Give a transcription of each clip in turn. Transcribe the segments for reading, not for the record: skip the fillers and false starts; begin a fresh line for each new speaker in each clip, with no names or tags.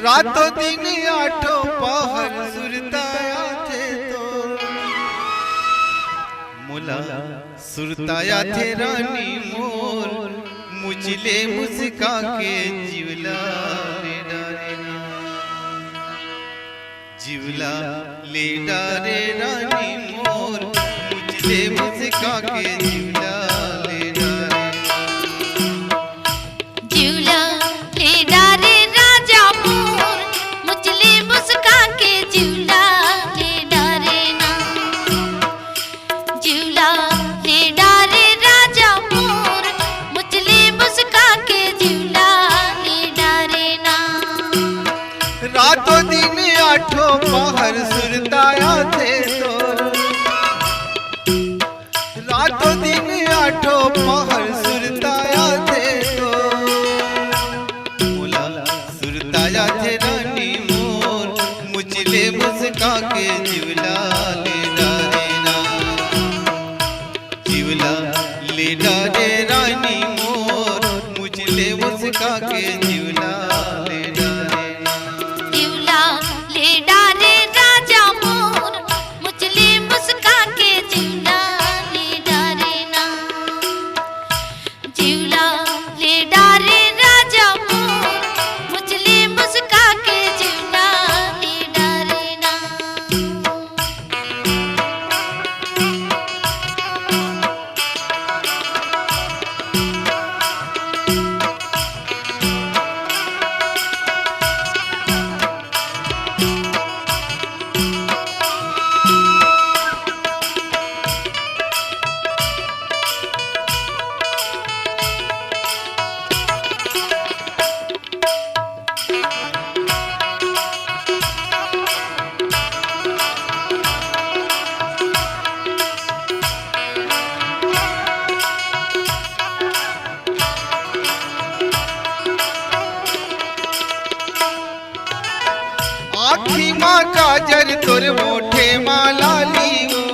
रातों दिन आठों पहर सुरताया थे तो मुला सुरताया थे रानी मोर मुझले मुस्का के जिवला ले डारे जिवला ले डारे रानी मोर मुझले मुस्का के जिवला ले डारे
जिवला ले डारे राजा मोर मुझले मुस्का के जिवला ले डारे ना जिवला ले डारे राजा मोर मुझले मुस्का के जिवला ले डारे ना
रातों दिन आठों पहर सुरताया थे तो रातों दिन आठों पहर सुरताया थे तो मुला सुरताया थे रानी मोर मुझले मुस्का के जिवला ले डारे ना जिवला ले डारे रानी मोर मुझले मुस्का के जिवला ले डारे ना
जिवला ले डारे राजा मोर मुझले मुस्का के जिवला ले डारे ना जिवला ले डारे राजा मोर मुझले मुस्का के जिवला ले डारे ना
आखी माँ काजर तोर मोठे माँ लाली गो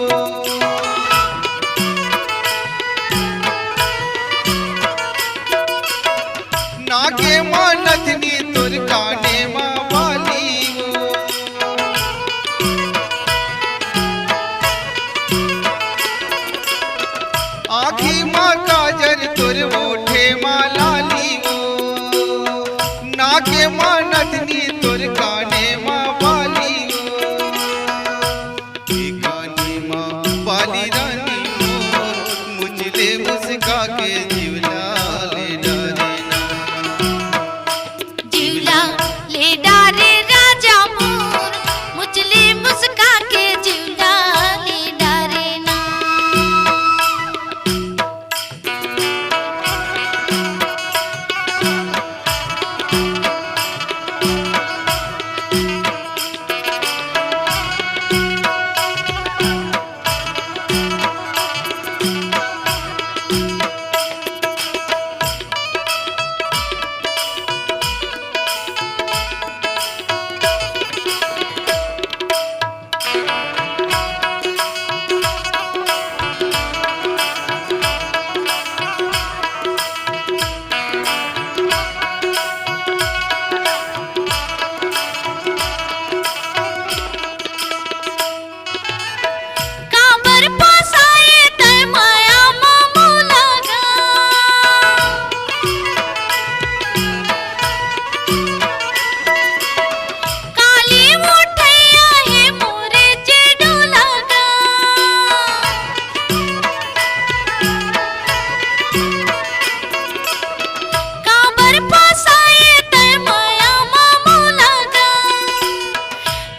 नागे माँ नथनी तोर काने माँ बाली गो आखी माँ काजर तोर मोठे माँ लाली गो नागे माँ नथनी तोर काने माँ बाली गो काने माँ बाली रानी मोर मुझले मुस्का के जिवला ले डारे ना
जिवला ले डारे राजा मोर मुझले मुस्का के जिवला ले डारे ना कांबर पासाए तय माया मामू लगा काली उठैया है मोरे जेडू लगा कांबर पासाए तय माया मामू लगा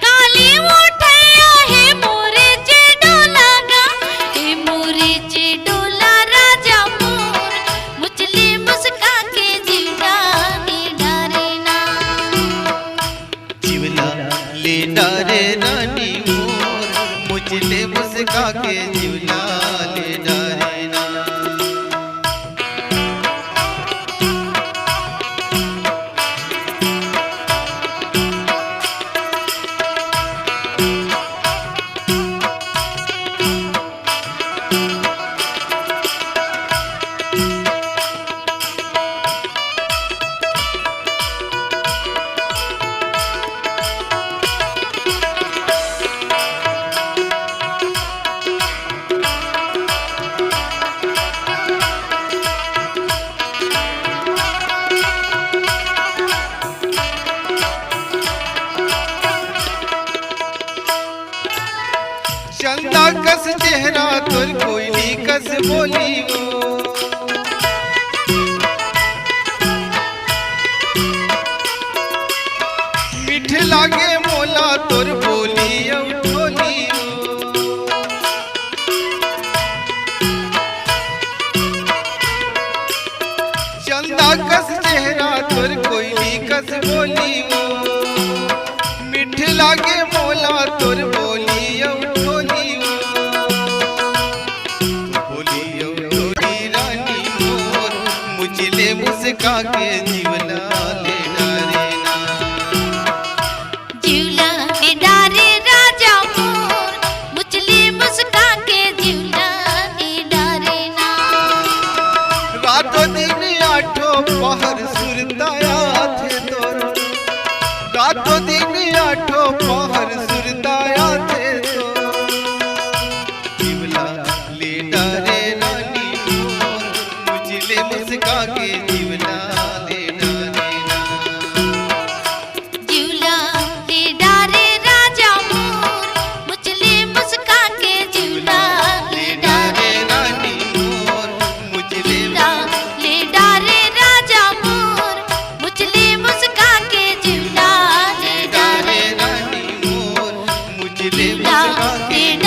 काली उठैया है मोरे जेडू लगा हे मोरे जेडू ला राजा मोर मुझले मुस्का के जिवला ले डारे ना
जिवला ले डारे रानी मोर मुझले मुस्का के जिवला ले डारे ना चंदा कस चेहरा तोर कोयली कस बोली वो मीठ लागे मोला तोर बोली ठोली चंदा कस चेहरा तोर कोयली कस बोली वो मीठ लागे मोला तोर बोली ठोली बोली रानी मोर मुझले मुस्का के जीवना ले डारे ना
जिवला ले डारे राजा मोर मुचले मुस्का के जिवला ले डारे ना
रातों दिन आठों पहर सुरताया थे तोर रातों दिन आठों पहर सुरताया थे तोर जीवला ले डारे रानी मोर मुझले मुस्का के जीवला ले डारे ना
जिवला ले डारे राजा मोर मुचले मुस्का के जिवला ले डारे
रानी मोर मुझले
ले डारे राजा मोर मुचले मुस्का के जिवला ले डारे
रानी मोर मुझले
जिवला
मुस्का के
ले